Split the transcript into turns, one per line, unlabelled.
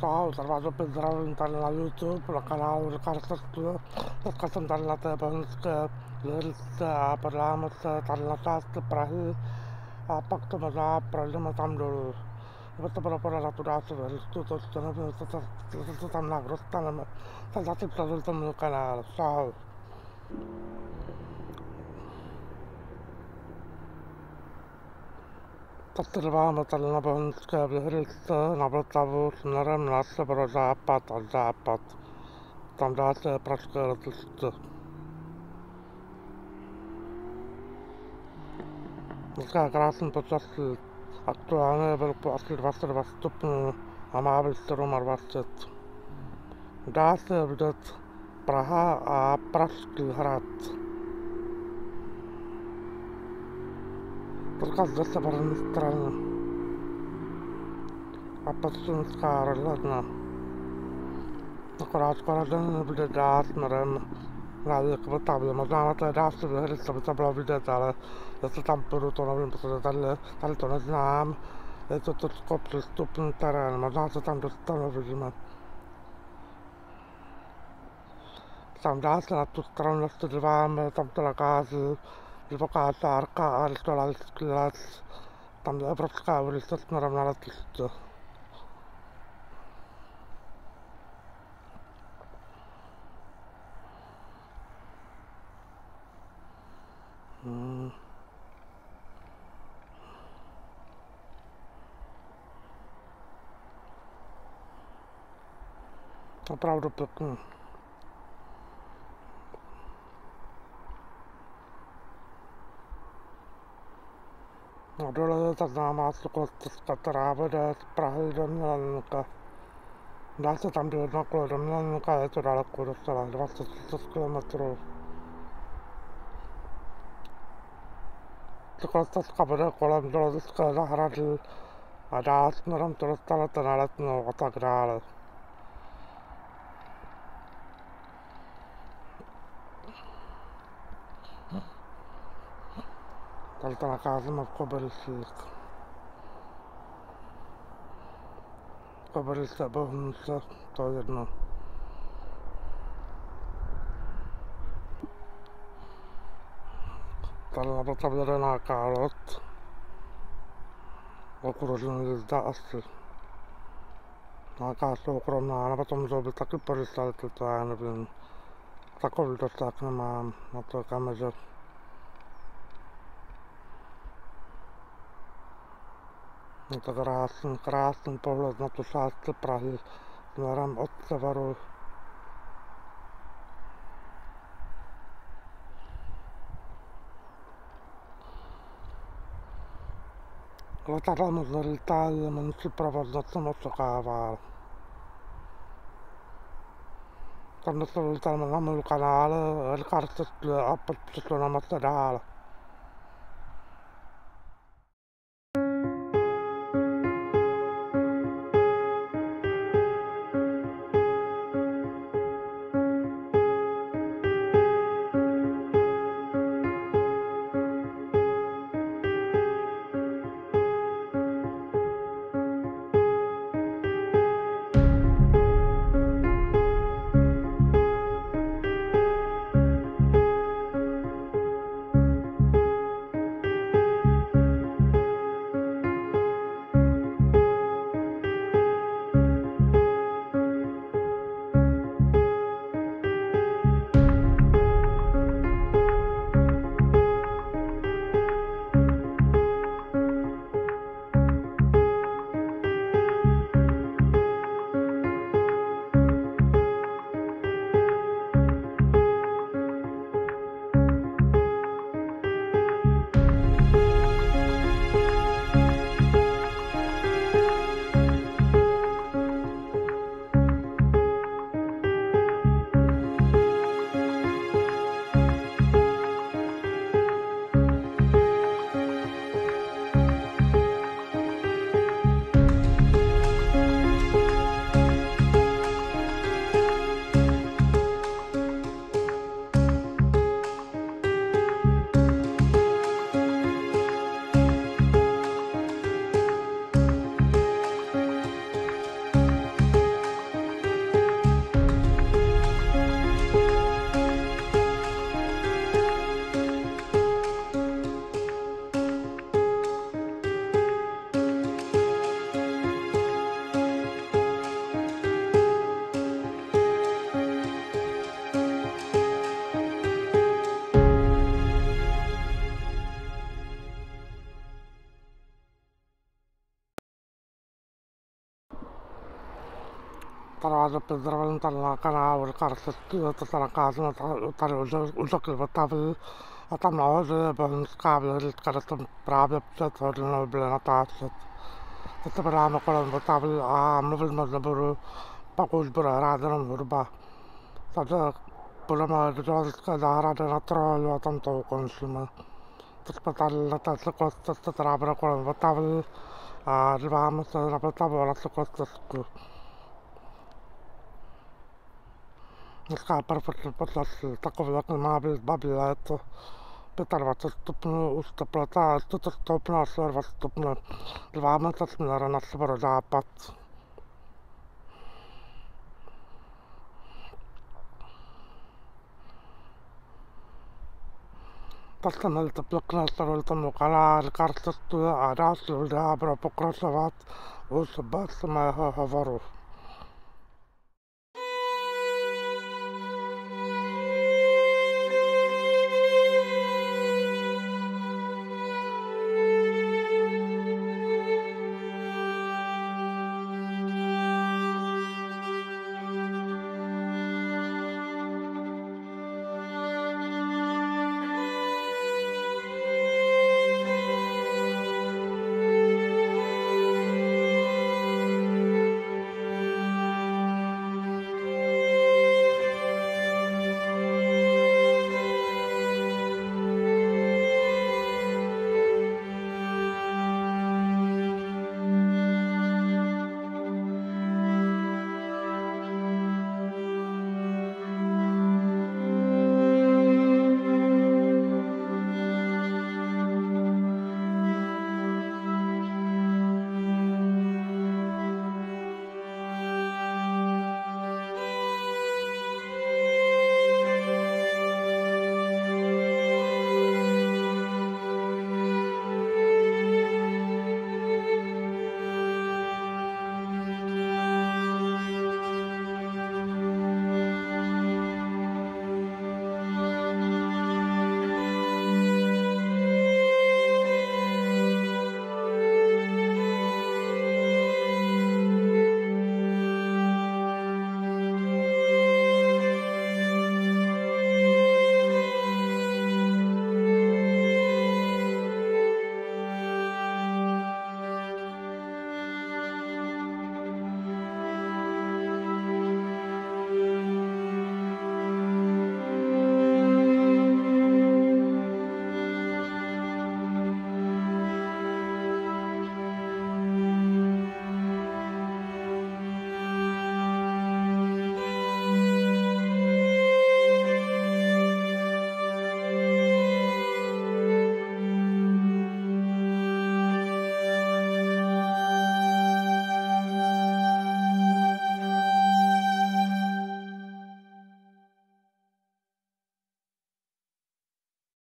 Ciao, ho trovato per entrare na YouTube, na kanál Ricardo Studio, teďka jsem tady na té bohnické lyrice a podíváme se tady na části Prahy a pak to možná projdeme tam dolů. Nebo to bylo podle na tu dálku vyhlistu, to ještě nevím, co tam nějak dostaneme. Tak zatím sleduj ten můj kanál, čau. Tak se díváme tady na bohnické vyhlice, na Vltavu, směrem na severozápad a západ. Tam dáte je pražské letiště. Dneska je krásný počasí. Aktuálně je velkou asi 22 stupňů a má být 27. Dá se vidět Praha a Pražský hrad. Teďka zde severní strany. A Pečínská rozhledna. Akorát skoro den nebude dát směrem na k Vltavě. Možná na té dávce vyhlice by to bylo vidět, ale jestli tam půjdu, to nevím, protože tady to neznám. Je to těžko přístupný terén, možná se tam dostanu, vidíme. Tam dá se na tu stranu, jak se díváme, tam to nakází divoká čárka a Ryštolavský les. Tam je Evropská ulice směrem na letiště. Opravdu pěkný. No dole je ta známá cyklostezka, která vede z Prahy do Mělníka. Dá se tam do jednoho kole do Mělníka, je to daleko docela, 26 km. Cyklostezka vede kolem zoologické zahrady a dál směrem to dostanete na Letnou a tak dále. Tady to nacházíme v Kobylisích. Kobylice, Bohunice, to je jedno. Tady na to tam jede nějaká loď. Okružní jízda asi. Nějaká soukromá, nebo to můžou být taky policajti, to já nevím. Takový dosah nemám na to kameře. Je to krásný pohled na tu část Prahy směrem od severu. Letadla moc nelítají, menší provoz, než jsem očekával. Tam se lítáme na můj kanál, Ricardo Studio a přesuneme se dál. tarawa pedrawal tala kana ul karset tala kaasna tala usak batavel atam nawa ban skabel karatum problem tot no blana taat Tabarama kolan batavel amnul mazaburu pakul bura radanam urba tada pulama dal kadara natral atam to konsuma tatpatal tatlakot tatrabra kolan batavel ribama tatrabatavel tatlakot Skapar patlas takovlak mabil babilat Petarvat stupnu ustaplata stupna servat stupna Ribama tatmara nasbara dapat Tastanal taplakna sarolta mukala kartatu aras lulda abra pokrasavat Usbat ma havaru